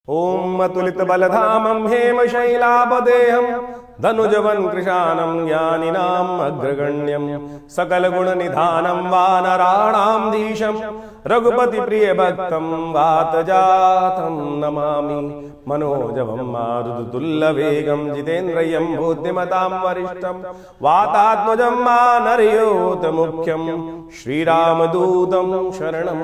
ओम अतुलित बलधामं हेमशैलापदेहं धनुजवन कृशानं ज्ञानिनाम् अग्रगण्यं सकल गुण निधानं वानराणां धीशं रघुपति प्रिय भक्तं वातजातं नमामि मनोजवं मारुततुल्यवेगं जितेन्द्रियं बुद्धिमतां वरिष्ठं वातात्मजं मानरयोत मुख्यं श्रीरामदूतं शरणं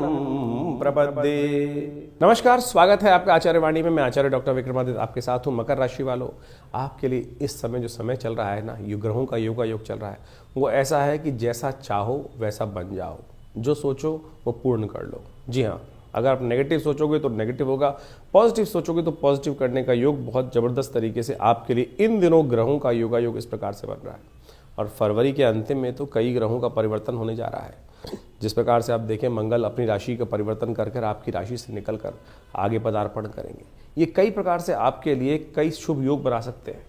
प्रपद्ये। नमस्कार, स्वागत है आपका आचार्यवाणी में। मैं आचार्य डॉक्टर विक्रमादित्य आपके साथ हूँ। मकर राशि वालों, आपके लिए इस समय जो समय चल रहा है ना, ग्रहों का योगा योग चल रहा है, वो ऐसा है कि जैसा चाहो वैसा बन जाओ, जो सोचो वो पूर्ण कर लो। जी हाँ, अगर आप नेगेटिव सोचोगे तो नेगेटिव होगा, पॉजिटिव सोचोगे तो पॉजिटिव करने का योग बहुत ज़बरदस्त तरीके से आपके लिए इन दिनों ग्रहों का योगा योग इस प्रकार से बन रहा है। और फरवरी के अंतिम में तो कई ग्रहों का परिवर्तन होने जा रहा है। जिस प्रकार से आप देखें, मंगल अपनी राशि का परिवर्तन कर कर आपकी राशि से निकलकर आगे पदार्पण करेंगे। ये कई प्रकार से आपके लिए कई शुभ योग बना सकते हैं।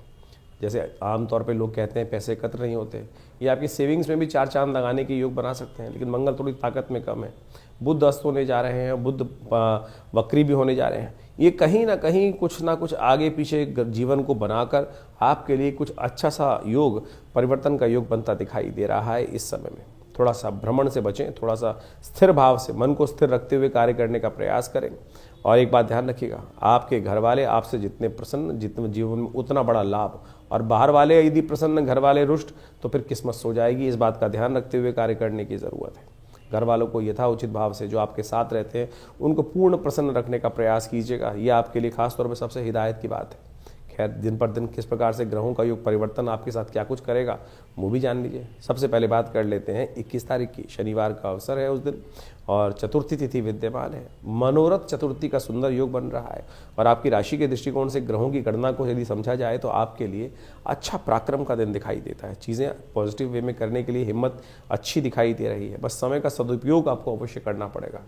जैसे आमतौर पे लोग कहते हैं पैसे एकत्र नहीं होते, ये आपकी सेविंग्स में भी चार चांद लगाने के योग बना सकते हैं। लेकिन मंगल थोड़ी ताकत में कम है, बुध अस्त होने जा रहे हैं, बुध वक्री भी होने जा रहे हैं। ये कहीं ना कुछ आगे पीछे जीवन को बनाकर आपके लिए कुछ अच्छा सा योग, परिवर्तन का योग बनता दिखाई दे रहा है। इस समय में थोड़ा सा भ्रमण से बचें, थोड़ा सा स्थिर भाव से मन को स्थिर रखते हुए कार्य करने का प्रयास करें। और एक बात ध्यान रखिएगा, आपके घर वाले आपसे जितने प्रसन्न, जितने जीवन में उतना बड़ा लाभ, और बाहर वाले यदि प्रसन्न, घर वाले रुष्ट, तो फिर किस्मत सो जाएगी। इस बात का ध्यान रखते हुए कार्य करने की ज़रूरत है। घर वालों को यथाउचित भाव से, जो आपके साथ रहते हैं, उनको पूर्ण प्रसन्न रखने का प्रयास कीजिएगा। ये आपके लिए खास तौर पर सबसे हिदायत की बात है। खैर, दिन पर दिन किस प्रकार से ग्रहों का योग परिवर्तन आपके साथ क्या कुछ करेगा वो भी जान लीजिए। सबसे पहले बात कर लेते हैं 21 तारीख की, शनिवार का अवसर है उस दिन, और चतुर्थी तिथि विद्यमान है। मनोरथ चतुर्थी का सुंदर योग बन रहा है। और आपकी राशि के दृष्टिकोण से ग्रहों की गणना को यदि समझा जाए तो आपके लिए अच्छा पराक्रम का दिन दिखाई देता है। चीज़ें पॉजिटिव वे में करने के लिए हिम्मत अच्छी दिखाई दे रही है। बस समय का सदुपयोग आपको अवश्य करना पड़ेगा।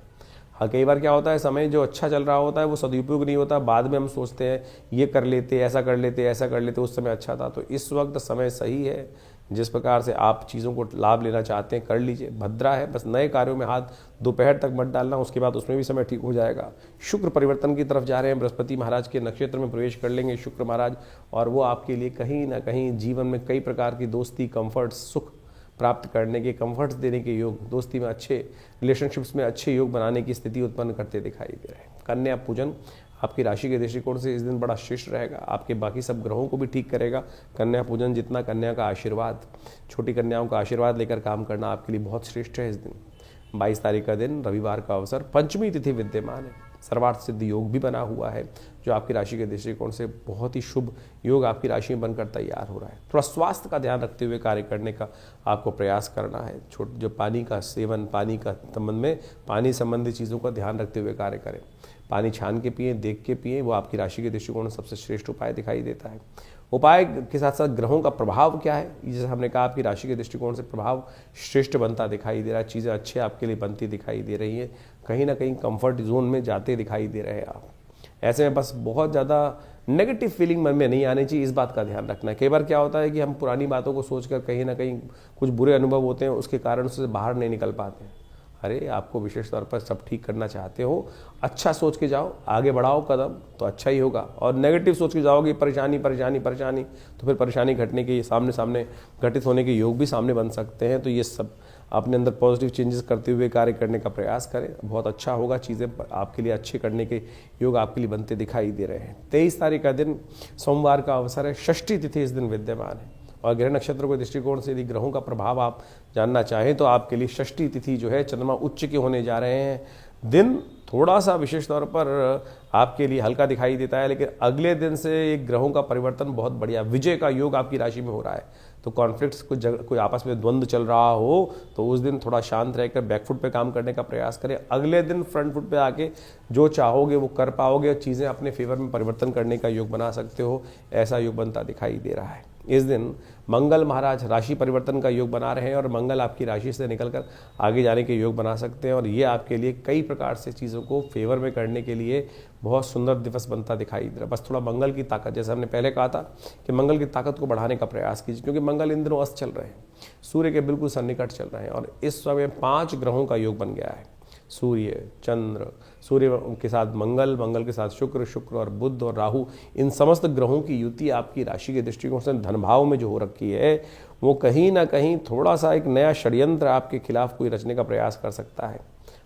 हाँ, कई बार क्या होता है, समय जो अच्छा चल रहा होता है वो सदुपयोग नहीं होता। बाद में हम सोचते हैं ये कर लेते, ऐसा कर लेते, ऐसा कर लेते, उस समय अच्छा था। तो इस वक्त समय सही है। जिस प्रकार से आप चीज़ों को लाभ लेना चाहते हैं कर लीजिए, भद्रा है। बस नए कार्यों में हाथ दोपहर तक मत डालना, उसके बाद उसमें भी समय ठीक हो जाएगा। शुक्र परिवर्तन की तरफ जा रहे हैं, बृहस्पति महाराज के नक्षत्र में प्रवेश कर लेंगे शुक्र महाराज, और वो आपके लिए कहीं ना कहीं जीवन में कई प्रकार की दोस्ती, कंफर्ट, सुख प्राप्त करने के, कंफर्ट्स देने के योग, दोस्ती में अच्छे रिलेशनशिप्स में अच्छे योग बनाने की स्थिति उत्पन्न करते दिखाई दे रहे हैं। कन्या पूजन आपकी राशि के दृष्टिकोण से इस दिन बड़ा श्रेष्ठ रहेगा। आपके बाकी सब ग्रहों को भी ठीक करेगा कन्या पूजन। जितना कन्या का आशीर्वाद, छोटी कन्याओं का आशीर्वाद लेकर काम करना आपके लिए बहुत श्रेष्ठ है इस दिन। 22 तारीख का दिन, रविवार का अवसर, पंचमी तिथि विद्यमान है। सर्वार्थ सिद्ध योग भी बना हुआ है, जो आपकी राशि के दृष्टिकोण से बहुत ही शुभ योग आपकी राशि में बनकर तैयार हो रहा है। थोड़ा स्वास्थ्य का ध्यान रखते हुए कार्य करने का आपको प्रयास करना है। जो पानी का सेवन, पानी का संबंध में, पानी संबंधी चीज़ों का ध्यान रखते हुए कार्य करें। पानी छान के पिएं, देख के पिएं, वो आपकी राशि के दृष्टिकोण से सबसे श्रेष्ठ उपाय दिखाई देता है। उपाय के साथ साथ ग्रहों का प्रभाव क्या है, जैसे हमने कहा आपकी राशि के दृष्टिकोण से प्रभाव श्रेष्ठ बनता दिखाई दे रहा है। चीज़ें अच्छे आपके लिए बनती दिखाई दे रही हैं, कहीं ना कहीं कंफर्ट जोन में जाते दिखाई दे रहे हैं आप। ऐसे में बस बहुत ज़्यादा नेगेटिव फीलिंग मन में नहीं आनी चाहिए, इस बात का ध्यान रखना है। कई बार क्या होता है कि हम पुरानी बातों को सोचकर कहीं ना कहीं कुछ बुरे अनुभव होते हैं, उसके कारण उससे बाहर नहीं निकल पाते हैं। अरे, आपको विशेष तौर पर सब ठीक करना चाहते हो, अच्छा सोच के जाओ, आगे बढ़ाओ कदम, तो अच्छा ही होगा। और नेगेटिव सोच के जाओगे, परेशानी परेशानी परेशानी, तो फिर परेशानी घटने के, सामने घटित होने के योग भी सामने बन सकते हैं। तो ये सब अपने अंदर पॉजिटिव चेंजेस करते हुए कार्य करने का प्रयास करें, बहुत अच्छा होगा। चीज़ें आपके लिए अच्छे करने के योग आपके लिए बनते दिखाई दे रहे हैं। 23 तारीख का दिन, सोमवार का अवसर है, षष्ठी तिथि इस दिन विद्यमान है। और ग्रह नक्षत्रों के दृष्टिकोण से यदि ग्रहों का प्रभाव आप जानना चाहें तो आपके लिए षष्ठी तिथि जो है, चंद्रमा उच्च के होने जा रहे हैं। दिन थोड़ा सा विशेष तौर पर आपके लिए हल्का दिखाई देता है, लेकिन अगले दिन से एक ग्रहों का परिवर्तन बहुत बढ़िया, विजय का योग आपकी राशि में हो रहा है। तो कॉन्फ्लिक्ट्स, कोई आपस में द्वंद्व चल रहा हो तो उस दिन थोड़ा शांत रहकर बैकफुट पे काम करने का प्रयास करें। अगले दिन फ्रंट फुट पे आके जो चाहोगे वो कर पाओगे, और चीज़ें अपने फेवर में परिवर्तन करने का योग बना सकते हो। ऐसा योग बनता दिखाई दे रहा है। इस दिन मंगल महाराज राशि परिवर्तन का योग बना रहे हैं, और मंगल आपकी राशि से निकलकर आगे जाने के योग बना सकते हैं। और ये आपके लिए कई प्रकार से चीज़ों को फेवर में करने के लिए बहुत सुंदर दिवस बनता दिखाई दे रहा है। बस थोड़ा मंगल की ताकत, जैसे हमने पहले कहा था कि मंगल की ताकत को बढ़ाने का प्रयास कीजिए, क्योंकि मंगल इन दिनों अस्त चल रहे हैं, सूर्य के बिल्कुल सन्निकट चल रहे हैं। और इस समय 5 ग्रहों का योग बन गया है। सूर्य, चंद्र, सूर्य के साथ मंगल, मंगल के साथ शुक्र, शुक्र और बुध और राहु, इन समस्त ग्रहों की युति आपकी राशि के दृष्टिकोण से धन भाव में जो हो रखी है, वो कहीं ना कहीं थोड़ा सा एक नया षड्यंत्र आपके खिलाफ कोई रचने का प्रयास कर सकता है।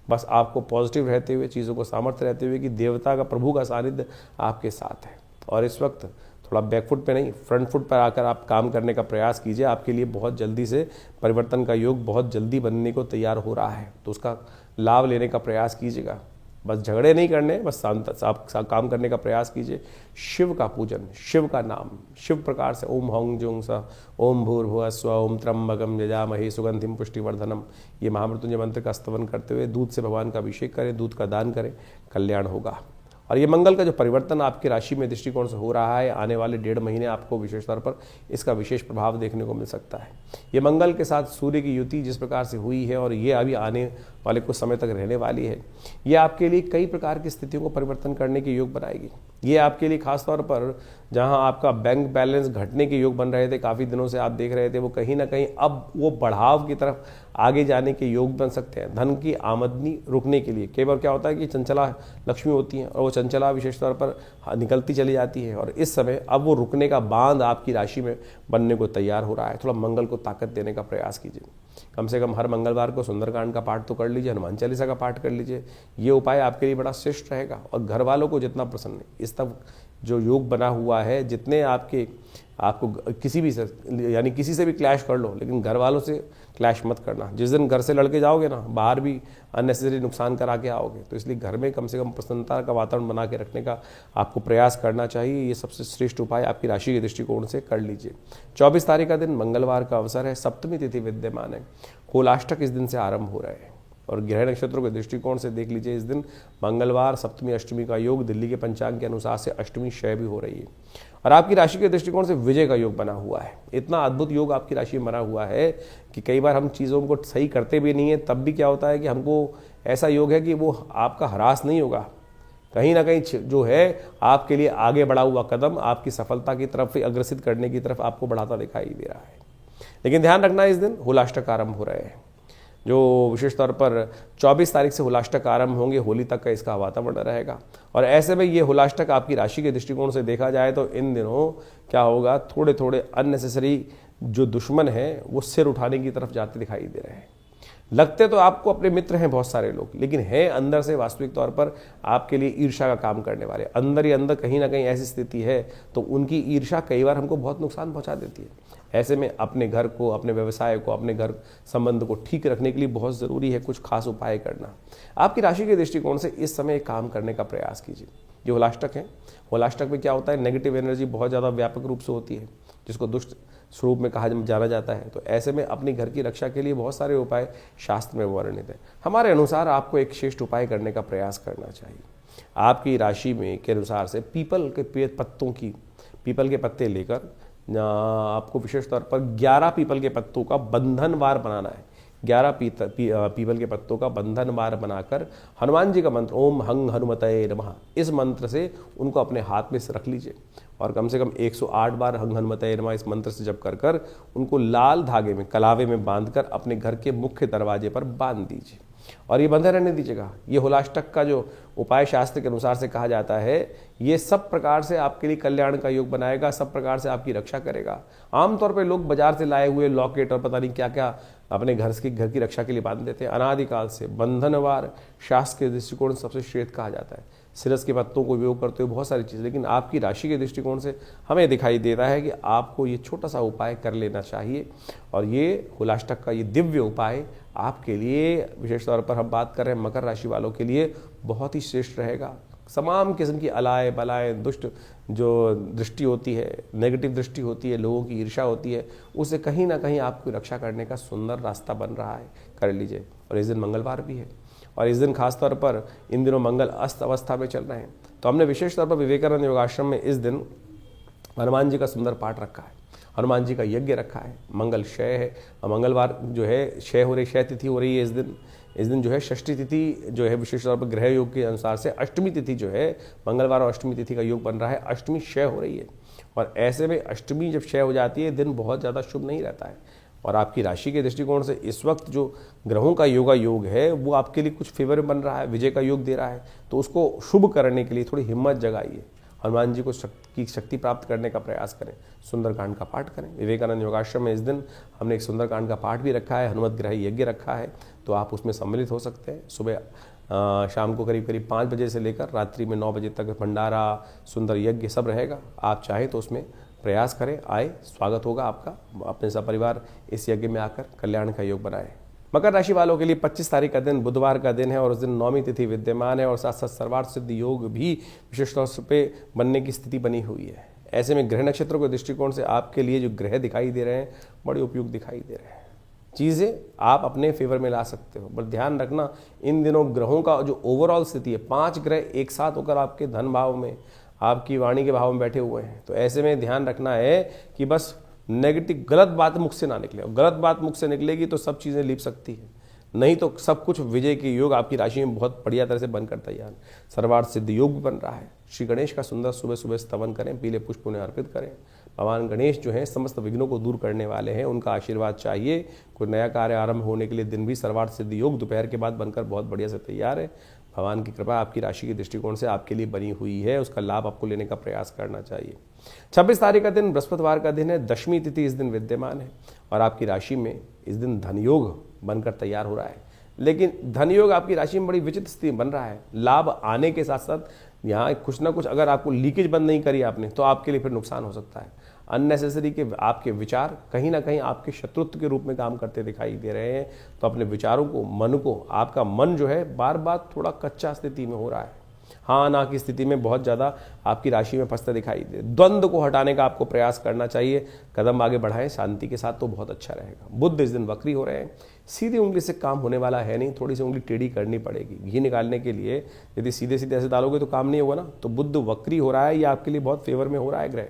बस आपको पॉजिटिव रहते हुए, चीज़ों को सामर्थ्य रहते हुए कि देवता का, प्रभु का सानिध्य आपके साथ है। और इस वक्त थोड़ा बैकफुट पे नहीं, फ्रंट फुट पर आकर आप काम करने का प्रयास कीजिए। आपके लिए बहुत जल्दी से परिवर्तन का योग बहुत जल्दी बनने को तैयार हो रहा है, तो उसका लाभ लेने का प्रयास कीजिएगा। बस झगड़े नहीं करने, बस शांत आप काम करने का प्रयास कीजिए। शिव का पूजन, शिव का नाम, शिव प्रकार से ओम हौं जुंग स ओम भूर्भुवः स्वः ओम त्र्यंबकम यजामहे सुगंधिम पुष्टिवर्धनम, ये महामृत्युंजय मंत्र का स्तवन करते हुए दूध से भगवान का अभिषेक करें, दूध का दान करें, कल्याण होगा। और ये मंगल का जो परिवर्तन आपकी राशि में दृष्टिकोण से हो रहा है, आने वाले 1.5 महीने आपको विशेष तौर पर इसका विशेष प्रभाव देखने को मिल सकता है। ये मंगल के साथ सूर्य की युति जिस प्रकार से हुई है और ये अभी आने वाले कुछ समय तक रहने वाली है, ये आपके लिए कई प्रकार की स्थितियों को परिवर्तन करने के योग बनाएगी। ये आपके लिए खासतौर पर जहां आपका बैंक बैलेंस घटने के योग बन रहे थे, काफ़ी दिनों से आप देख रहे थे, वो कहीं ना कहीं अब वो बढ़ाव की तरफ आगे जाने के योग बन सकते हैं। धन की आमदनी रुकने के लिए कई बार क्या होता है कि चंचला लक्ष्मी होती हैं और वो चंचला विशेष तौर पर निकलती चली जाती है, और इस समय अब वो रुकने का बांध आपकी राशि में बनने को तैयार हो रहा है। थोड़ा मंगल को ताकत देने का प्रयास कीजिए। कम से कम हर मंगलवार को सुंदरकांड का पाठ तो कर लीजिए, हनुमान चालीसा का पाठ कर लीजिए। ये उपाय आपके लिए बड़ा श्रेष्ठ रहेगा। और घर वालों को जितना प्रसन्न, इस तक जो योग बना हुआ है, जितने आपको किसी भी से, यानी किसी से भी क्लैश कर लो, लेकिन घर वालों से क्लैश मत करना। जिस दिन घर से लड़के जाओगे ना, बाहर भी अननेसेसरी नुकसान करा के आओगे। तो इसलिए घर में कम से कम प्रसन्नता का वातावरण बना के रखने का आपको प्रयास करना चाहिए। ये सबसे श्रेष्ठ उपाय आपकी राशि के दृष्टिकोण से कर लीजिए। 24 तारीख का दिन मंगलवार का अवसर है, सप्तमी तिथि विद्यमान है, होलाष्टक इस दिन से आरंभ हो रहे हैं। और ग्रह नक्षत्रों के दृष्टिकोण से देख लीजिए, इस दिन मंगलवार सप्तमी अष्टमी का योग, दिल्ली के पंचांग के अनुसार से अष्टमी क्षय भी हो रही है। और आपकी राशि के दृष्टिकोण से विजय का योग बना हुआ है। इतना अद्भुत योग आपकी राशि में बना हुआ है कि कई बार हम चीज़ों को सही करते भी नहीं है, तब भी क्या होता है कि हमको ऐसा योग है कि वो आपका ह्रास नहीं होगा, कहीं ना कहीं जो है आपके लिए आगे बढ़ा हुआ कदम आपकी सफलता की तरफ, अग्रसित करने की तरफ आपको बढ़ाता दिखाई दे रहा है। लेकिन ध्यान रखना, इस दिन होलाष्टक आरंभ हो रहे हैं, जो विशेष तौर पर 24 तारीख से होलाष्टक आरंभ होंगे, होली तक का इसका वातावरण रहेगा। और ऐसे में ये होलाष्टक आपकी राशि के दृष्टिकोण से देखा जाए तो इन दिनों क्या होगा, थोड़े थोड़े अननेसेसरी जो दुश्मन हैं वो सिर उठाने की तरफ जाते दिखाई दे रहे हैं। लगते तो आपको अपने मित्र हैं बहुत सारे लोग, लेकिन हैं अंदर से वास्तविक तौर पर आपके लिए ईर्ष्या का काम करने वाले। अंदर ही अंदर कहीं ना कहीं ऐसी स्थिति है, तो उनकी ईर्ष्या कई बार हमको बहुत नुकसान पहुंचा देती है। ऐसे में अपने घर को, अपने व्यवसाय को, अपने घर संबंध को ठीक रखने के लिए बहुत ज़रूरी है कुछ खास उपाय करना। आपकी राशि के दृष्टिकोण से इस समय काम करने का प्रयास कीजिए। जो होलाष्टक है, होलाष्टक में क्या होता है, नेगेटिव एनर्जी बहुत ज़्यादा व्यापक रूप से होती है, जिसको दुष्ट स्वरूप में कहा जाना जाता है। तो ऐसे में अपने घर की रक्षा के लिए बहुत सारे उपाय शास्त्र में वर्णित हैं। हमारे अनुसार आपको एक श्रेष्ठ उपाय करने का प्रयास करना चाहिए। आपकी राशि में के अनुसार से पीपल के पत्ते लेकर आपको विशेष तौर पर 11 पीपल के पत्तों का बंधनवार बनाना है। 11 पीपल के पत्तों का बंधनवार बनाकर हनुमान जी का मंत्र ओम हंग हनुमते नमः, इस मंत्र से उनको अपने हाथ में रख लीजिए और कम से कम 108 बार हंग हनुमते नमः इस मंत्र से जप कर उनको लाल धागे में, कलावे में बांधकर अपने घर के मुख्य दरवाजे पर बांध दीजिए और ये बंधे रहने दीजिएगा। ये होलाष्टक का जो उपाय शास्त्र के अनुसार से कहा जाता है, ये सब प्रकार से आपके लिए कल्याण का योग बनाएगा, सब प्रकार से आपकी रक्षा करेगा। आमतौर पर लोग बाजार से लाए हुए लॉकेट और पता नहीं क्या क्या अपने घर की रक्षा के लिए बांध देते हैं। अनादिकाल से बंधनवार शास्त्र के दृष्टिकोण से सबसे श्रेष्ठ कहा जाता है। सिरस के पत्तों को उपयोग करते हुए बहुत सारी चीज़, लेकिन आपकी राशि के दृष्टिकोण से हमें दिखाई देता है कि आपको ये छोटा सा उपाय कर लेना चाहिए। और ये होलाष्टक का ये दिव्य उपाय आपके लिए, विशेष तौर पर हम बात कर रहे हैं मकर राशि वालों के लिए, बहुत ही श्रेष्ठ रहेगा। तमाम किस्म की अलाए बलाए दुष्ट जो दृष्टि होती है, नेगेटिव दृष्टि होती है, लोगों की ईर्ष्या होती है, उससे कहीं ना कहीं आपकी रक्षा करने का सुंदर रास्ता बन रहा है, कर लीजिए। और इस दिन मंगलवार भी है और इस दिन खासतौर पर इन दिनों मंगल अस्त अवस्था में चल रहे हैं, तो हमने विशेष तौर पर विवेकानंद योगाश्रम में इस दिन हनुमान जी का सुंदर पाठ रखा है, हनुमान जी का यज्ञ रखा है। मंगल क्षय है, मंगलवार जो है क्षय हो रही, क्षय तिथि हो रही है इस दिन जो है षष्ठी तिथि जो है विशेष तौर पर ग्रह योग के अनुसार से अष्टमी तिथि जो है, मंगलवार और अष्टमी तिथि का योग बन रहा है, अष्टमी क्षय हो रही है। और ऐसे में अष्टमी जब क्षय हो जाती है, दिन बहुत ज़्यादा शुभ नहीं रहता है और आपकी राशि के दृष्टिकोण से इस वक्त जो ग्रहों का योग है वो आपके लिए कुछ फेवर बन रहा है, विजय का योग दे रहा है। तो उसको शुभ करने के लिए थोड़ी हिम्मत जगाइए, हनुमान जी को शक्ति प्राप्त करने का प्रयास करें, सुंदरकांड का पाठ करें। विवेकानंद योगाश्रम में इस दिन हमने एक सुंदरकांड का पाठ भी रखा है, हनुमत ग्रह यज्ञ रखा है, तो आप उसमें सम्मिलित हो सकते हैं। सुबह शाम को करीब 5 बजे से लेकर रात्रि में 9 बजे तक भंडारा, सुंदर यज्ञ सब रहेगा। आप चाहें तो उसमें प्रयास करें, आए, स्वागत होगा आपका। अपने सपरिवार इस यज्ञ में आकर कल्याण का योग बनाएं। मकर राशि वालों के लिए 25 तारीख का दिन बुधवार का दिन है और उस दिन 9वीं तिथि विद्यमान है और साथ साथ सर्वार्थ सिद्ध योग भी विशेष तौर पे बनने की स्थिति बनी हुई है। ऐसे में ग्रह नक्षत्रों के दृष्टिकोण से आपके लिए जो ग्रह दिखाई दे रहे हैं बड़े उपयुक्त दिखाई दे रहे हैं। चीज़ें आप अपने फेवर में ला सकते हो, पर ध्यान रखना इन दिनों ग्रहों का जो ओवरऑल स्थिति है, 5 ग्रह एक साथ होकर आपके धन भाव में, आपकी वाणी के भाव में बैठे हुए हैं। तो ऐसे में ध्यान रखना है कि बस नेगेटिव गलत बात मुख से ना निकले, और गलत बात मुख से निकलेगी तो सब चीज़ें लिप सकती है, नहीं तो सब कुछ विजय के योग आपकी राशि में बहुत बढ़िया तरह से बनकर तैयार। सर्वार्थ सिद्ध योग भी बन रहा है। श्री गणेश का सुंदर सुबह सुबह स्तवन करें, पीले पुष्प उन्हें अर्पित करें। भगवान गणेश जो हैं समस्त विघ्नों को दूर करने वाले हैं, उनका आशीर्वाद चाहिए। कोई नया कार्य आरंभ होने के लिए दिन भी सर्वार्थ सिद्ध योग दोपहर के बाद बनकर बहुत बढ़िया से तैयार है। भगवान की कृपा आपकी राशि के दृष्टिकोण से आपके लिए बनी हुई है, उसका लाभ आपको लेने का प्रयास करना चाहिए। 26 तारीख का दिन बृहस्पतिवार का दिन है, दशमी तिथि इस दिन विद्यमान है और आपकी राशि में इस दिन धन योग बनकर तैयार हो रहा है। लेकिन धन योग आपकी राशि में बड़ी विचित्र स्थिति बन रहा है। लाभ आने के साथ साथ यहाँ कुछ ना कुछ अगर आपको लीकेज बंद नहीं करी आपने तो आपके लिए फिर नुकसान हो सकता है। अननेसेसरी के आपके विचार कहीं ना कहीं आपके शत्रुत्व के रूप में काम करते दिखाई दे रहे हैं। तो अपने विचारों को, मन को, आपका मन जो है बार बार थोड़ा कच्चा स्थिति में हो रहा है, हाँ ना की स्थिति में बहुत ज़्यादा आपकी राशि में फंसता दिखाई दे। द्वंद्व को हटाने का आपको प्रयास करना चाहिए, कदम आगे बढ़ाएं शांति के साथ, तो बहुत अच्छा रहेगा। बुध इस दिन वक्री हो रहे हैं, सीधी उंगली से काम होने वाला है नहीं, थोड़ी सी उंगली टेढ़ी करनी पड़ेगी। घी निकालने के लिए यदि सीधे सीधे ऐसे डालोगे तो काम नहीं होगा ना। तो बुध वक्री हो रहा है, ये आपके लिए बहुत फेवर में हो रहा है ग्रह।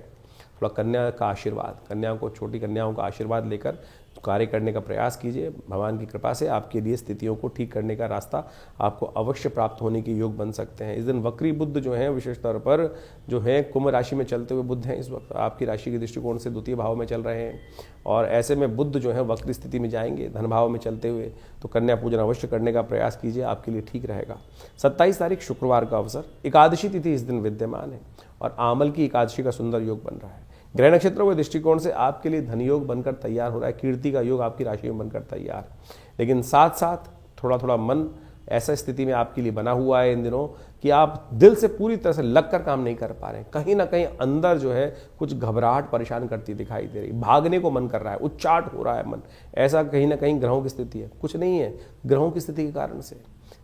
थोड़ा कन्या का आशीर्वाद, कन्याओं को, छोटी कन्याओं का आशीर्वाद लेकर कार्य करने का प्रयास कीजिए। भगवान की कृपा से आपके लिए स्थितियों को ठीक करने का रास्ता आपको अवश्य प्राप्त होने के योग बन सकते हैं। इस दिन वक्री बुध जो हैं विशेष तौर पर जो है कुंभ राशि में चलते हुए बुध हैं, इस वक्त आपकी राशि के दृष्टिकोण से द्वितीय भाव में चल रहे हैं और ऐसे में बुध जो है वक्री स्थिति में जाएंगे धन भाव में चलते हुए, तो कन्या पूजन अवश्य करने का प्रयास कीजिए, आपके लिए ठीक रहेगा। 27 तारीख शुक्रवार का अवसर, एकादशी तिथि इस दिन विद्यमान है और आमल की एकादशी का सुंदर योग बन रहा है। ग्रह नक्षत्रों के दृष्टिकोण से आपके लिए धन योग बनकर तैयार हो रहा है, कीर्ति का योग आपकी राशि में बनकर तैयार। लेकिन साथ साथ थोड़ा थोड़ा मन ऐसा स्थिति में आपके लिए बना हुआ है इन दिनों कि आप दिल से पूरी तरह से लगकर काम नहीं कर पा रहे हैं। कहीं ना कहीं अंदर जो है कुछ घबराहट परेशान करती दिखाई दे रही, भागने को मन कर रहा है, उच्चाट हो रहा है मन। ऐसा कहीं ना कहीं ग्रहों की स्थिति है, कुछ नहीं है, ग्रहों की स्थिति के कारण से।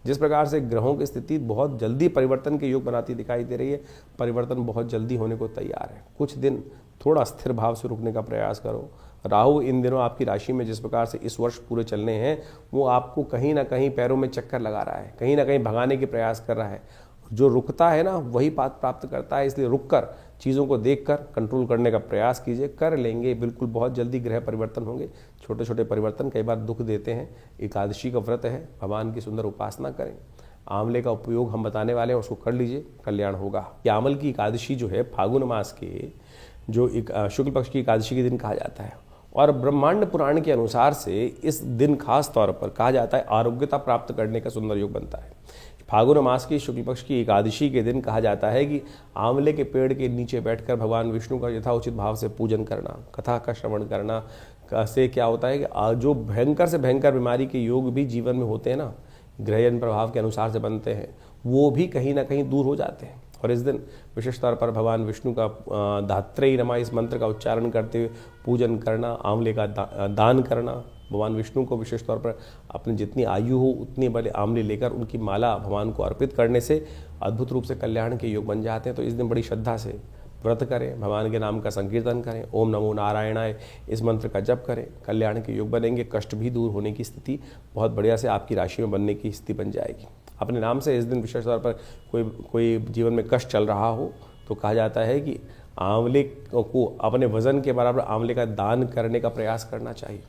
जिस प्रकार से ग्रहों की स्थिति बहुत जल्दी परिवर्तन के योग बनाती दिखाई दे रही है, परिवर्तन बहुत जल्दी होने को तैयार है। कुछ दिन थोड़ा स्थिर भाव से रुकने का प्रयास करो। राहु इन दिनों आपकी राशि में जिस प्रकार से इस वर्ष पूरे चलने हैं, वो आपको कहीं ना कहीं पैरों में चक्कर लगा रहा है, कहीं ना कहीं भगाने के प्रयास कर रहा है। जो रुकता है ना वही बात प्राप्त करता है, इसलिए रुककर चीज़ों को देखकर कंट्रोल करने का प्रयास कीजिए, कर लेंगे बिल्कुल। बहुत जल्दी ग्रह परिवर्तन होंगे, छोटे छोटे परिवर्तन कई बार दुख देते हैं। एकादशी का व्रत है, भगवान की सुंदर उपासना करें। आंवले का उपयोग हम बताने वाले हैं, उसको कर लीजिए, कल्याण होगा। ये आंवल की एकादशी जो है फागुन मास के जो शुक्ल पक्ष की एकादशी के दिन कहा जाता है और ब्रह्मांड पुराण के अनुसार से इस दिन खास तौर पर कहा जाता है आरोग्यता प्राप्त करने का सुंदर योग बनता है। फागुन मास की शुक्ल पक्ष की एकादशी के दिन कहा जाता है कि आंवले के पेड़ के नीचे बैठकर भगवान विष्णु का यथाउचित भाव से पूजन करना, कथा का श्रवण करना से क्या होता है कि जो भयंकर से भयंकर बीमारी के योग भी जीवन में होते हैं ना, ग्रहण प्रभाव के अनुसार से बनते हैं, वो भी कहीं ना कहीं दूर हो जाते हैं। और इस दिन विशेष तौर पर भगवान विष्णु का धात्रेयी नमः इस मंत्र का उच्चारण करते हुए पूजन करना, आंवले का दान करना, भगवान विष्णु को विशेष तौर पर अपनी जितनी आयु हो उतनी बड़े आंवले लेकर उनकी माला भगवान को अर्पित करने से अद्भुत रूप से कल्याण के योग बन जाते हैं। तो इस दिन बड़ी श्रद्धा से व्रत करें, भगवान के नाम का संकीर्तन करें, ओम नमो नारायणाय इस मंत्र का जप करें, कल्याण के योग बनेंगे। कष्ट भी दूर होने की स्थिति बहुत बढ़िया से आपकी राशि में बनने की स्थिति बन जाएगी। अपने नाम से इस दिन विशेष तौर पर कोई जीवन में कष्ट चल रहा हो तो कहा जाता है कि आंवले को अपने वजन के बराबर आंवले का दान करने का प्रयास करना चाहिए।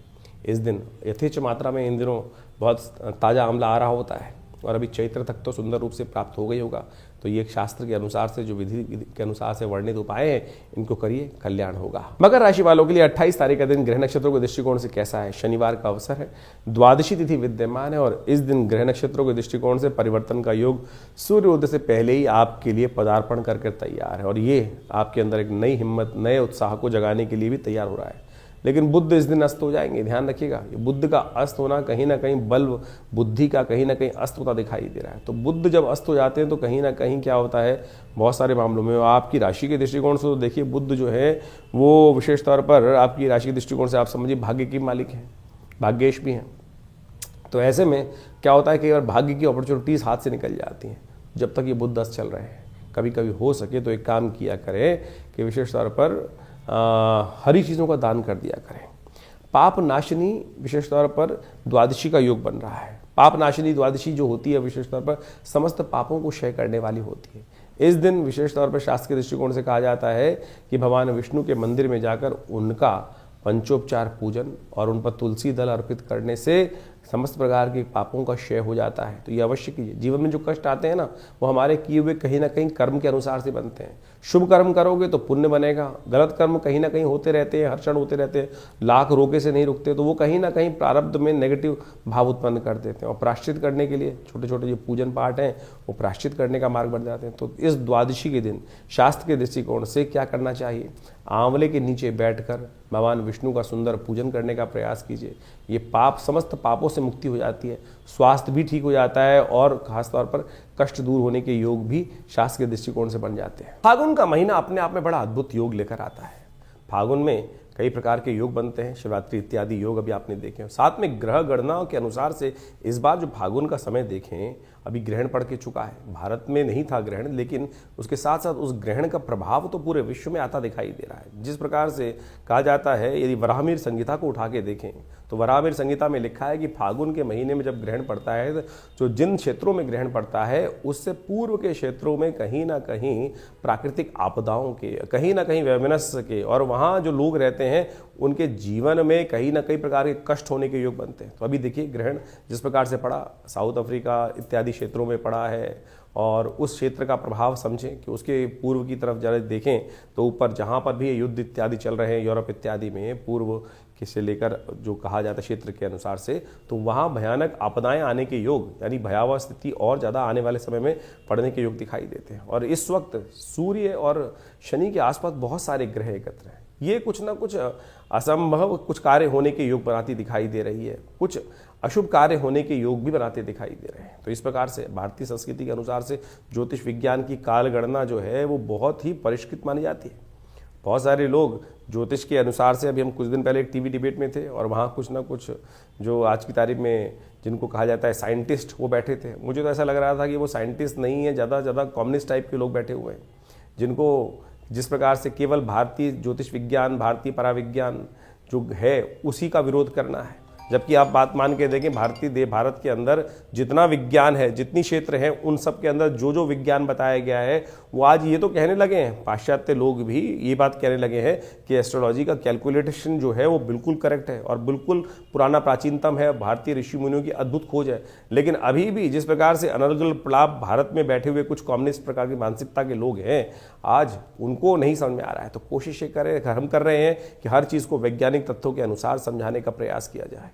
इस दिन यथेच्छ मात्रा में इन दिनों बहुत ताज़ा आंवला आ रहा होता है और अभी चैत्र तक तो सुंदर रूप से प्राप्त हो गई होगा। तो ये शास्त्र के अनुसार से, जो विधि के अनुसार से वर्णित उपाय हैं, इनको करिए, कल्याण होगा। मकर राशि वालों के लिए 28 तारीख का दिन ग्रह नक्षत्रों के दृष्टिकोण से कैसा है? शनिवार का अवसर है, द्वादशी तिथि विद्यमान है और इस दिन ग्रह नक्षत्रों के दृष्टिकोण से परिवर्तन का योग सूर्योदय से पहले ही आपके लिए पदार्पण करके तैयार है और ये आपके अंदर एक नई हिम्मत, नए उत्साह को जगाने के लिए भी तैयार हो रहा है। लेकिन बुध इस दिन अस्त हो जाएंगे, ध्यान रखिएगा। ये बुध का अस्त होना कहीं ना कहीं बल बुद्धि का कहीं ना कहीं अस्त होता दिखाई दे रहा है। तो बुध जब अस्त हो जाते हैं तो कहीं ना कहीं क्या होता है, बहुत सारे मामलों में आपकी राशि के दृष्टिकोण से तो देखिए बुध जो है वो विशेष तौर पर आपकी राशि के दृष्टिकोण से आप समझिए भाग्य की मालिक है, भाग्येश भी हैं। तो ऐसे में क्या होता है, कई बार भाग्य की अपॉर्चुनिटीज हाथ से निकल जाती हैं जब तक ये बुध अस्त चल रहे हैं। कभी कभी हो सके तो एक काम किया करें कि विशेष तौर पर हरी चीज़ों का दान कर दिया करें। पाप नाशिनी विशेष तौर पर द्वादशी का योग बन रहा है। पाप नाशिनी द्वादशी जो होती है विशेष तौर पर समस्त पापों को क्षय करने वाली होती है। इस दिन विशेष तौर पर शास्त्र के दृष्टिकोण से कहा जाता है कि भगवान विष्णु के मंदिर में जाकर उनका पंचोपचार पूजन और उन पर तुलसी दल अर्पित करने से समस्त प्रकार के पापों का क्षय हो जाता है। तो ये अवश्य कीजिए। जीवन में जो कष्ट आते हैं ना, वो हमारे किए हुए कहीं ना कहीं कर्म के अनुसार से बनते हैं। शुभ कर्म करोगे तो पुण्य बनेगा, गलत कर्म कहीं ना कहीं होते रहते हैं, हर क्षण होते रहते हैं, लाख रोके से नहीं रुकते, तो वो कहीं ना कहीं प्रारब्ध में नेगेटिव भाव उत्पन्न कर देते हैं। और प्रायश्चित करने के लिए छोटे छोटे जो पूजन पाठ हैं वो प्रायश्चित करने का मार्ग बन जाते हैं। तो इस द्वादशी के दिन शास्त्र के दृष्टिकोण से क्या करना चाहिए, आंवले के नीचे बैठकर भगवान विष्णु का सुंदर पूजन करने का प्रयास कीजिए। ये पाप, समस्त पापों से मुक्ति हो जाती है, स्वास्थ्य भी ठीक हो जाता है और खासतौर पर कष्ट दूर होने के योग भी शास्त्र के दृष्टिकोण से बन जाते हैं। फागुन का महीना अपने आप में बड़ा अद्भुत योग लेकर आता है। फागुन में कई प्रकार के योग बनते हैं, शिवरात्रि इत्यादि योग अभी आपने देखे। साथ में ग्रह गणनाओं के अनुसार से इस बार जो फागुन का समय देखें, अभी ग्रहण पड़ के चुका है। भारत में नहीं था ग्रहण, लेकिन उसके साथ साथ उस ग्रहण का प्रभाव तो पूरे विश्व में आता दिखाई दे रहा है। जिस प्रकार से कहा जाता है, यदि वराहमिहिर संहिता को उठा के देखें तो वराहमिहिर संहिता में लिखा है कि फागुन के महीने में जब ग्रहण पड़ता है, तो जिन क्षेत्रों में ग्रहण पड़ता है उससे पूर्व के क्षेत्रों में कहीं ना कहीं प्राकृतिक आपदाओं के, कहीं ना कहीं वैमनस्य के, और वहाँ जो लोग रहते हैं उनके जीवन में कहीं ना कई प्रकार के कष्ट होने के योग बनते हैं। तो अभी देखिए ग्रहण जिस प्रकार से पड़ा, साउथ अफ्रीका इत्यादि क्षेत्रों में पड़ा है, और उस क्षेत्र का प्रभाव समझें कि उसके पूर्व की तरफ जरा देखें तो ऊपर जहाँ पर भी युद्ध इत्यादि चल रहे हैं यूरोप इत्यादि में, पूर्व से लेकर जो कहा जाता है क्षेत्र के अनुसार से, तो वहाँ भयानक आपदाएं आने के योग, यानी भयावह स्थिति और ज़्यादा आने वाले समय में पड़ने के योग दिखाई देते हैं। और इस वक्त सूर्य और शनि के आसपास बहुत सारे ग्रह एकत्र हैं। ये कुछ ना कुछ असंभव कुछ कार्य होने के योग बनाती दिखाई दे रही है, कुछ अशुभ कार्य होने के योग भी बनाते दिखाई दे रहे हैं। तो इस प्रकार से भारतीय संस्कृति के अनुसार से ज्योतिष विज्ञान की काल गणना जो है वो बहुत ही परिष्कृत मानी जाती है। बहुत सारे लोग ज्योतिष के अनुसार से, अभी हम कुछ दिन पहले एक टीवी डिबेट में थे और वहाँ कुछ ना कुछ जो आज की तारीख में जिनको कहा जाता है साइंटिस्ट, वो बैठे थे। मुझे तो ऐसा लग रहा था कि वो साइंटिस्ट नहीं है, ज़्यादा से ज़्यादा कम्युनिस्ट टाइप के लोग बैठे हुए हैं, जिनको जिस प्रकार से केवल भारतीय ज्योतिष विज्ञान, भारतीय पराविज्ञान जो है उसी का विरोध करना है। जबकि आप बात मान के देखें, भारत के अंदर जितना विज्ञान है, जितनी क्षेत्र हैं, उन सब के अंदर जो जो विज्ञान बताया गया है, वो आज ये तो कहने लगे हैं, पाश्चात्य लोग भी ये बात कहने लगे हैं कि एस्ट्रोलॉजी का कैलकुलेशन जो है वो बिल्कुल करेक्ट है और बिल्कुल पुराना प्राचीनतम है, भारतीय ऋषि मुनियों की अद्भुत खोज है। लेकिन अभी भी जिस प्रकार से अनर्गल प्रलाप भारत में बैठे हुए कुछ कम्युनिस्ट प्रकार की मानसिकता के लोग हैं, आज उनको नहीं समझ में आ रहा है। तो कोशिश ये करें, हम कर रहे हैं कि हर चीज़ को वैज्ञानिक तथ्यों के अनुसार समझाने का प्रयास किया जाए।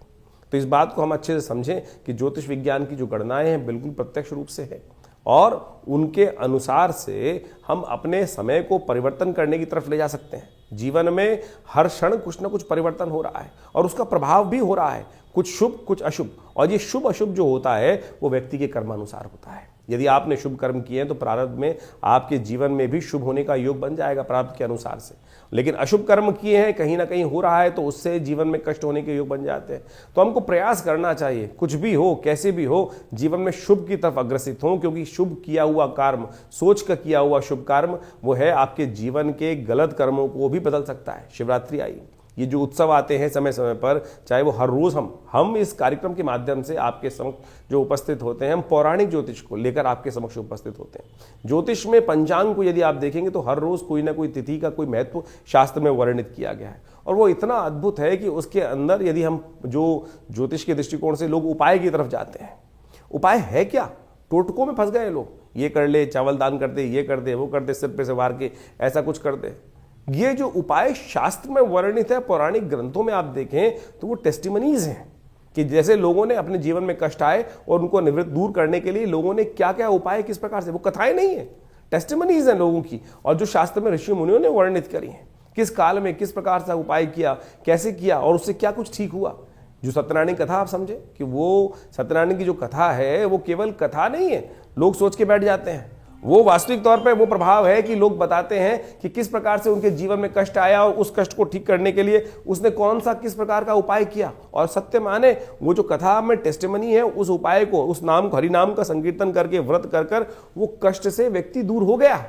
तो इस बात को हम अच्छे से समझें कि ज्योतिष विज्ञान की जो गणनाएं हैं बिल्कुल प्रत्यक्ष रूप से है और उनके अनुसार से हम अपने समय को परिवर्तन करने की तरफ ले जा सकते हैं। जीवन में हर क्षण कुछ ना कुछ परिवर्तन हो रहा है और उसका प्रभाव भी हो रहा है, कुछ शुभ कुछ अशुभ। और ये शुभ अशुभ जो होता है वो व्यक्ति के कर्मानुसार होता है। यदि आपने शुभ कर्म किए हैं तो प्रारब्ध में आपके जीवन में भी शुभ होने का योग बन जाएगा प्रारब्ध के अनुसार से। लेकिन अशुभ कर्म किए हैं, कहीं ना कहीं हो रहा है, तो उससे जीवन में कष्ट होने के योग बन जाते हैं। तो हमको प्रयास करना चाहिए, कुछ भी हो, कैसे भी हो, जीवन में शुभ की तरफ अग्रसित हो, क्योंकि शुभ किया हुआ कर्म, सोच का किया हुआ शुभ कर्म, वो है आपके जीवन के गलत कर्मों को भी बदल सकता है। शिवरात्रि आई, ये जो उत्सव आते हैं समय समय पर, चाहे वो हर रोज हम इस कार्यक्रम के माध्यम से आपके समक्ष जो उपस्थित होते हैं, हम पौराणिक ज्योतिष को लेकर आपके समक्ष उपस्थित होते हैं। ज्योतिष में पंचांग को यदि आप देखेंगे तो हर रोज कोई ना कोई तिथि का कोई महत्व शास्त्र में वर्णित किया गया है और वो इतना अद्भुत है कि उसके अंदर यदि हम जो ज्योतिष के दृष्टिकोण से लोग उपाय की तरफ जाते हैं, उपाय है क्या? टोटकों में फंस गए लोग, ये कर ले, चावल दान कर दे, ये कर दे, वो कर दे, सिर पे से वार के ऐसा कुछ कर दे। ये जो उपाय शास्त्र में वर्णित है, पौराणिक ग्रंथों में आप देखें तो वो टेस्टिमनीज हैं कि जैसे लोगों ने अपने जीवन में कष्ट आए और उनको निवृत्त दूर करने के लिए लोगों ने क्या क्या उपाय किस प्रकार से, वो कथाएं नहीं है, टेस्टिमनीज हैं लोगों की, और जो शास्त्र में ऋषि मुनियों ने वर्णित करी हैं, किस काल में किस प्रकार से उपाय किया, कैसे किया और उससे क्या कुछ ठीक हुआ। जो सत्यनारायण कथा आप समझे कि वो सत्यनारायण की जो कथा है वो केवल कथा नहीं है, लोग सोच के बैठ जाते हैं, वो वास्तविक तौर पे वो प्रभाव है कि लोग बताते हैं कि किस प्रकार से उनके जीवन में कष्ट आया और उस कष्ट को ठीक करने के लिए उसने कौन सा किस प्रकार का उपाय किया। और सत्य माने वो जो कथा में टेस्टिमनी है, उस उपाय को, उस नाम को, हरि नाम का संकीर्तन करके व्रत कर कर वो कष्ट से व्यक्ति दूर हो गया।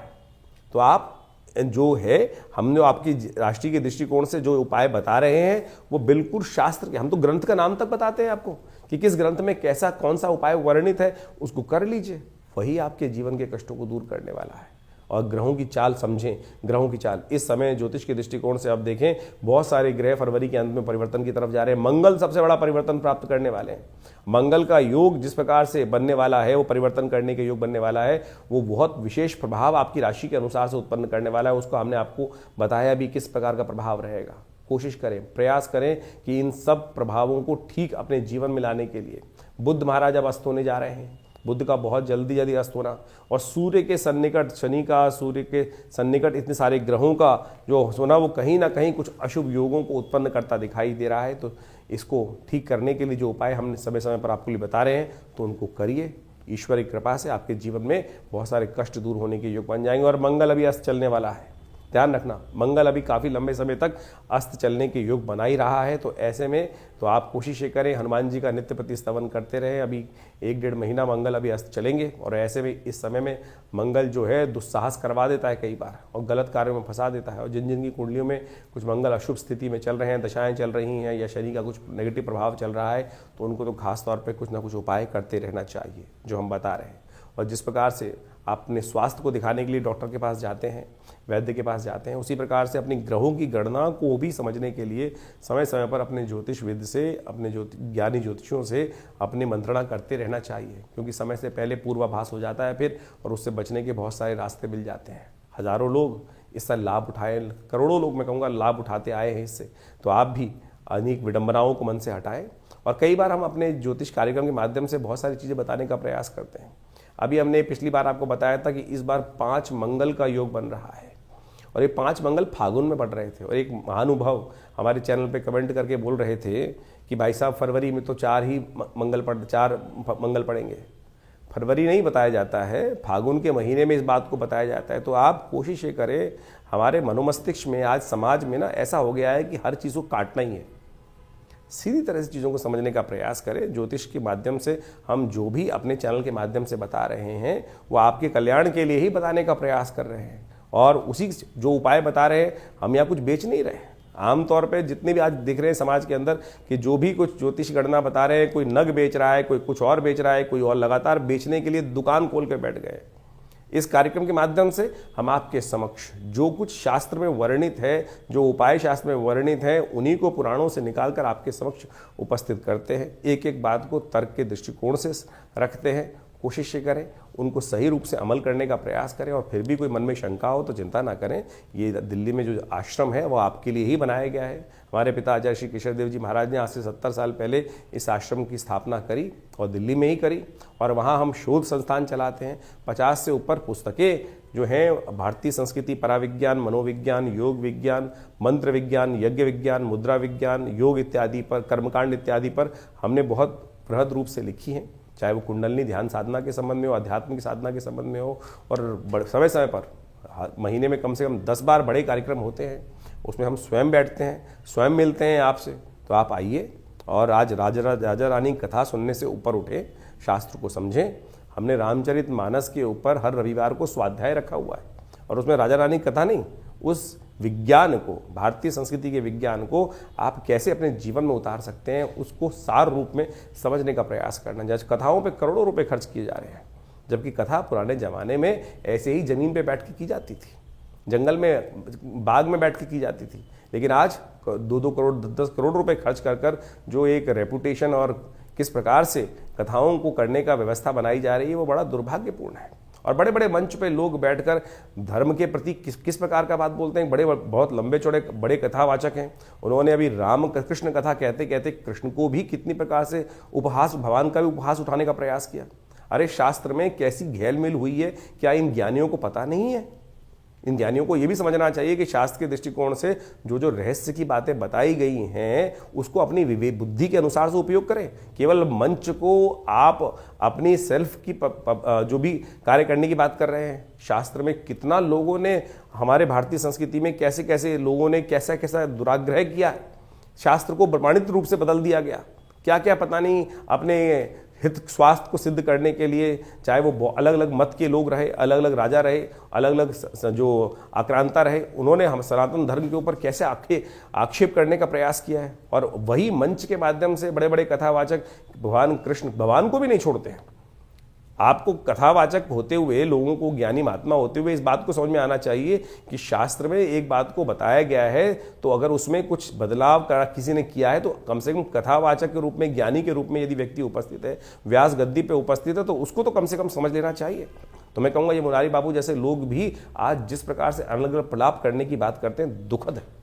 तो आप जो है, हमने आपकी राष्ट्रीय के दृष्टिकोण से जो उपाय बता रहे हैं वो बिल्कुल शास्त्र के, हम तो ग्रंथ का नाम तक बताते हैं आपको कि किस ग्रंथ में कैसा कौन सा उपाय वर्णित है, उसको कर लीजिए, वही आपके जीवन के कष्टों को दूर करने वाला है। और ग्रहों की चाल समझें, ग्रहों की चाल इस समय ज्योतिष के दृष्टिकोण से आप देखें, बहुत सारे ग्रह फरवरी के अंत में परिवर्तन की तरफ जा रहे हैं। मंगल सबसे बड़ा परिवर्तन प्राप्त करने वाले हैं। मंगल का योग जिस प्रकार से बनने वाला है, वो परिवर्तन करने के योग बनने वाला है, वो बहुत विशेष प्रभाव आपकी राशि के अनुसार से उत्पन्न करने वाला है। उसको हमने आपको बताया भी किस प्रकार का प्रभाव रहेगा। कोशिश करें, प्रयास करें कि इन सब प्रभावों को ठीक अपने जीवन में लाने के लिए। बुध महाराज अब अस्त होने जा रहे हैं, बुध का बहुत जल्दी अस्त होना, और सूर्य के सन्निकट, शनि का सूर्य के सन्निकट, इतने सारे ग्रहों का जो होना वो कहीं ना कहीं कुछ अशुभ योगों को उत्पन्न करता दिखाई दे रहा है। तो इसको ठीक करने के लिए जो उपाय हमने समय समय पर आपके लिए बता रहे हैं तो उनको करिए। ईश्वर की कृपा से आपके जीवन में बहुत सारे कष्ट दूर होने के योग बन जाएंगे। और मंगल अभी अस्त चलने वाला है, ध्यान रखना, मंगल अभी काफ़ी लंबे समय तक अस्त चलने के योग बना ही रहा है। तो ऐसे में तो आप कोशिश ये करें, हनुमान जी का नित्य प्रति स्तवन करते रहें। अभी 1-1.5 महीना मंगल अभी अस्त चलेंगे, और ऐसे में इस समय में मंगल जो है दुस्साहस करवा देता है कई बार, और गलत कार्यों में फंसा देता है। और जिन जिन की कुंडलियों में कुछ मंगल अशुभ स्थिति में चल रहे हैं, दशाएँ चल रही हैं, या शनि का कुछ नेगेटिव प्रभाव चल रहा है, तो उनको तो खास तौर पर कुछ ना कुछ उपाय करते रहना चाहिए जो हम बता रहे हैं। और जिस प्रकार से अपने स्वास्थ्य को दिखाने के लिए डॉक्टर के पास जाते हैं, वैद्य के पास जाते हैं, उसी प्रकार से अपनी ग्रहों की गणना को भी समझने के लिए समय समय पर अपने ज्योतिषविद से, अपने ज्ञानी ज्योतिषियों से अपनी मंत्रणा करते रहना चाहिए, क्योंकि समय से पहले पूर्वाभास हो जाता है फिर, और उससे बचने के बहुत सारे रास्ते मिल जाते हैं। हजारों लोग इसका लाभ उठाए, करोड़ों लोग मैं कहूँगा लाभ उठाते आए हैं इससे। तो आप भी अनेक विडंबनाओं को मन से हटाएं। और कई बार हम अपने ज्योतिष कार्यक्रम के माध्यम से बहुत सारी चीज़ें बताने का प्रयास करते हैं। अभी हमने पिछली बार आपको बताया था कि इस बार 5 मंगल का योग बन रहा है, और ये 5 मंगल फागुन में पड़ रहे थे। और एक महानुभाव हमारे चैनल पे कमेंट करके बोल रहे थे कि भाई साहब फरवरी में तो 4 मंगल पड़ेंगे। फरवरी नहीं बताया जाता है, फागुन के महीने में इस बात को बताया जाता है। तो आप कोशिश ये करें, हमारे मनोमस्तिष्क में आज समाज में ना ऐसा हो गया है कि हर चीज़ को काटना ही है। सीधी तरह से चीज़ों को समझने का प्रयास करें। ज्योतिष के माध्यम से हम जो भी अपने चैनल के माध्यम से बता रहे हैं वो आपके कल्याण के लिए ही बताने का प्रयास कर रहे हैं, और उसी जो उपाय बता रहे हैं, हम यहाँ कुछ बेच नहीं रहे। आमतौर पे जितने भी आज दिख रहे हैं समाज के अंदर कि जो भी कुछ ज्योतिष गणना बता रहे हैं, कोई नग बेच रहा है, कोई कुछ और बेच रहा है, कोई और लगातार बेचने के लिए दुकान खोल कर बैठ गए। इस कार्यक्रम के माध्यम से हम आपके समक्ष जो कुछ शास्त्र में वर्णित है, जो उपाय शास्त्र में वर्णित है, उन्हीं को पुराणों से निकालकर आपके समक्ष उपस्थित करते हैं। एक एक बात को तर्क के दृष्टिकोण से रखते हैं। कोशिश करें उनको सही रूप से अमल करने का प्रयास करें। और फिर भी कोई मन में शंका हो तो चिंता ना करें, ये दिल्ली में जो आश्रम है वो आपके लिए ही बनाया गया है। हमारे पिता आचार्य श्री केशव देव जी महाराज ने आज से 70 साल पहले इस आश्रम की स्थापना करी, और दिल्ली में ही करी, और वहाँ हम शोध संस्थान चलाते हैं। 50 से ऊपर पुस्तकें जो हैं भारतीय संस्कृति, पराविज्ञान, मनोविज्ञान, योग विज्ञान, मंत्र विज्ञान, यज्ञ विज्ञान, मुद्रा विज्ञान, योग इत्यादि पर, कर्मकांड इत्यादि पर हमने बहुत बृहद रूप से लिखी हैं। चाहे वो कुंडलनी ध्यान साधना के संबंध में हो, आध्यात्मिक साधना के संबंध में हो, और समय समय पर महीने में कम से कम 10 बार बड़े कार्यक्रम होते हैं। उसमें हम स्वयं बैठते हैं, स्वयं मिलते हैं आपसे। तो आप आइए और आज राजा रानी कथा सुनने से ऊपर उठे, शास्त्र को समझें। हमने रामचरित मानस के ऊपर हर रविवार को स्वाध्याय रखा हुआ है, और उसमें राजा रानी कथा नहीं, उस विज्ञान को, भारतीय संस्कृति के विज्ञान को आप कैसे अपने जीवन में उतार सकते हैं, उसको सार रूप में समझने का प्रयास करना। जैसे कथाओं पे करोड़ों रुपए खर्च किए जा रहे हैं, जबकि कथा पुराने ज़माने में ऐसे ही ज़मीन पे बैठ के की जाती थी, जंगल में, बाग में बैठ के की जाती थी। लेकिन आज 2-2 करोड़ 10-10 करोड़ रुपए खर्च कर जो एक रेपुटेशन और किस प्रकार से कथाओं को करने का व्यवस्था बनाई जा रही है, वो बड़ा दुर्भाग्यपूर्ण है। और बड़े बड़े मंच पे लोग बैठकर धर्म के प्रति किस प्रकार का बात बोलते हैं। बहुत लंबे चौड़े बड़े कथावाचक हैं। उन्होंने अभी राम कृष्ण कथा कहते कहते कृष्ण को भी कितनी प्रकार से उपहास, भगवान का भी उपहास उठाने का प्रयास किया। अरे शास्त्र में कैसी घेलमेल हुई है, क्या इन ज्ञानियों को पता नहीं है? इन ज्ञानियों को यह भी समझना चाहिए कि शास्त्र के दृष्टिकोण से जो रहस्य की बातें बताई गई हैं उसको अपनी विवेक बुद्धि के अनुसार से उपयोग करें। केवल मंच को आप अपनी सेल्फ की जो भी कार्य करने की बात कर रहे हैं। शास्त्र में कितना लोगों ने, हमारे भारतीय संस्कृति में कैसे कैसे लोगों ने कैसा कैसा दुराग्रह किया है। शास्त्र को प्रमाणित रूप से बदल दिया गया। क्या क्या पता नहीं, अपने हित स्वास्थ्य को सिद्ध करने के लिए, चाहे वो अलग अलग मत के लोग रहे, अलग अलग राजा रहे, अलग अलग जो आक्रांता रहे, उन्होंने हम सनातन धर्म के ऊपर कैसे आक्षेप करने का प्रयास किया है। और वही मंच के माध्यम से बड़े बड़े कथावाचक भगवान कृष्ण, भगवान को भी नहीं छोड़ते हैं। आपको कथावाचक होते हुए, लोगों को ज्ञानी महात्मा होते हुए इस बात को समझ में आना चाहिए कि शास्त्र में एक बात को बताया गया है, तो अगर उसमें कुछ बदलाव किसी ने किया है तो कम से कम कथावाचक के रूप में, ज्ञानी के रूप में यदि व्यक्ति उपस्थित है, व्यास गद्दी पे उपस्थित है, तो उसको तो कम से कम समझ लेना चाहिए। तो मैं कहूँगा ये मुरारी बाबू जैसे लोग भी आज जिस प्रकार से अलग अलग प्रलाप करने की बात करते हैं, दुखद है।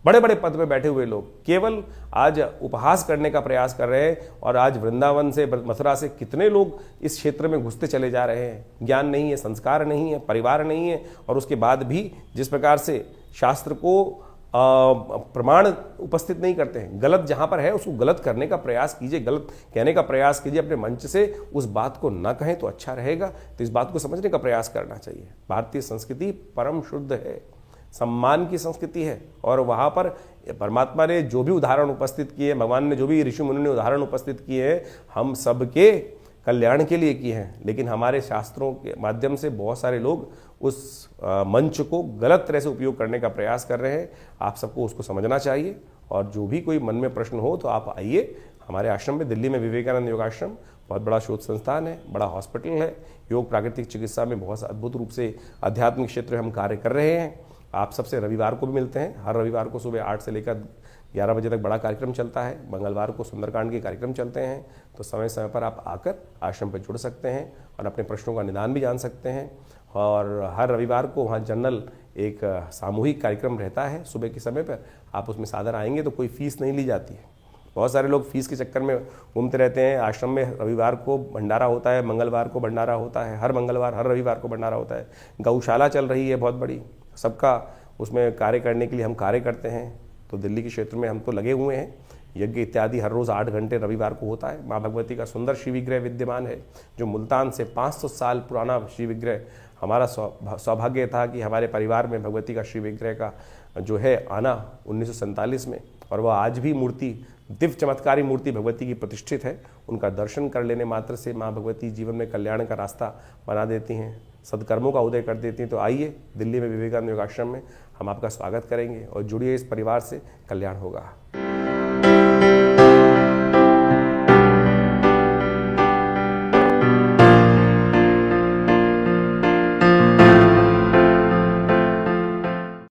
बड़े बड़े पद पे बैठे हुए लोग केवल आज उपहास करने का प्रयास कर रहे हैं। और आज वृंदावन से, मथुरा से कितने लोग इस क्षेत्र में घुसते चले जा रहे हैं। ज्ञान नहीं है, संस्कार नहीं है, परिवार नहीं है, और उसके बाद भी जिस प्रकार से शास्त्र को प्रमाण उपस्थित नहीं करते हैं। गलत जहां पर है उसको गलत करने का प्रयास कीजिए, गलत कहने का प्रयास कीजिए। अपने मंच से उस बात को ना कहें तो अच्छा रहेगा। तो इस बात को समझने का प्रयास करना चाहिए। भारतीय संस्कृति परम शुद्ध है, सम्मान की संस्कृति है। और वहाँ पर परमात्मा ने जो भी उदाहरण उपस्थित किए, भगवान ने जो भी ऋषि मुनि ने उदाहरण उपस्थित किए हैं, हम सबके कल्याण के लिए किए हैं। लेकिन हमारे शास्त्रों के माध्यम से बहुत सारे लोग उस मंच को गलत तरह से उपयोग करने का प्रयास कर रहे हैं। आप सबको उसको समझना चाहिए। और जो भी कोई मन में प्रश्न हो तो आप आइए हमारे आश्रम में। दिल्ली में विवेकानंद योगाश्रम बहुत बड़ा शोध संस्थान है, बड़ा हॉस्पिटल है। योग प्राकृतिक चिकित्सा में बहुत अद्भुत रूप से आध्यात्मिक क्षेत्र में हम कार्य कर रहे हैं। आप सबसे रविवार को भी मिलते हैं। हर रविवार को सुबह 8 से लेकर 11 बजे तक बड़ा कार्यक्रम चलता है। मंगलवार को सुंदरकांड के कार्यक्रम चलते हैं। तो समय समय पर आप आकर आश्रम पर जुड़ सकते हैं और अपने प्रश्नों का निदान भी जान सकते हैं। और हर रविवार को वहाँ जनरल एक सामूहिक कार्यक्रम रहता है सुबह के समय पर। आप उसमें सादर आएंगे तो कोई फीस नहीं ली जाती है। बहुत सारे लोग फीस के चक्कर में घूमते रहते हैं। आश्रम में रविवार को भंडारा होता है, मंगलवार को भंडारा होता है, हर मंगलवार हर रविवार को भंडारा होता है। गौशाला चल रही है बहुत बड़ी, सबका उसमें कार्य करने के लिए हम कार्य करते हैं। तो दिल्ली के क्षेत्र में हम तो लगे हुए हैं। यज्ञ इत्यादि हर रोज़ 8 घंटे रविवार को होता है। माँ भगवती का सुंदर शिव विग्रह विद्यमान है, जो मुल्तान से 500 साल पुराना शिव विग्रह। हमारा सौभाग्य था कि हमारे परिवार में भगवती का शिव विग्रह का जो है आना 1947 में, और वह आज भी मूर्ति, दिव्य चमत्कारी मूर्ति भगवती की प्रतिष्ठित है। उनका दर्शन कर लेने मात्र से माँ भगवती जीवन में कल्याण का रास्ता बना देती हैं, सदकर्मों का उदय कर देती हैं। तो आइए दिल्ली में विवेकानंद योगाश्रम में हम आपका स्वागत करेंगे और जुड़िए इस परिवार से, कल्याण होगा।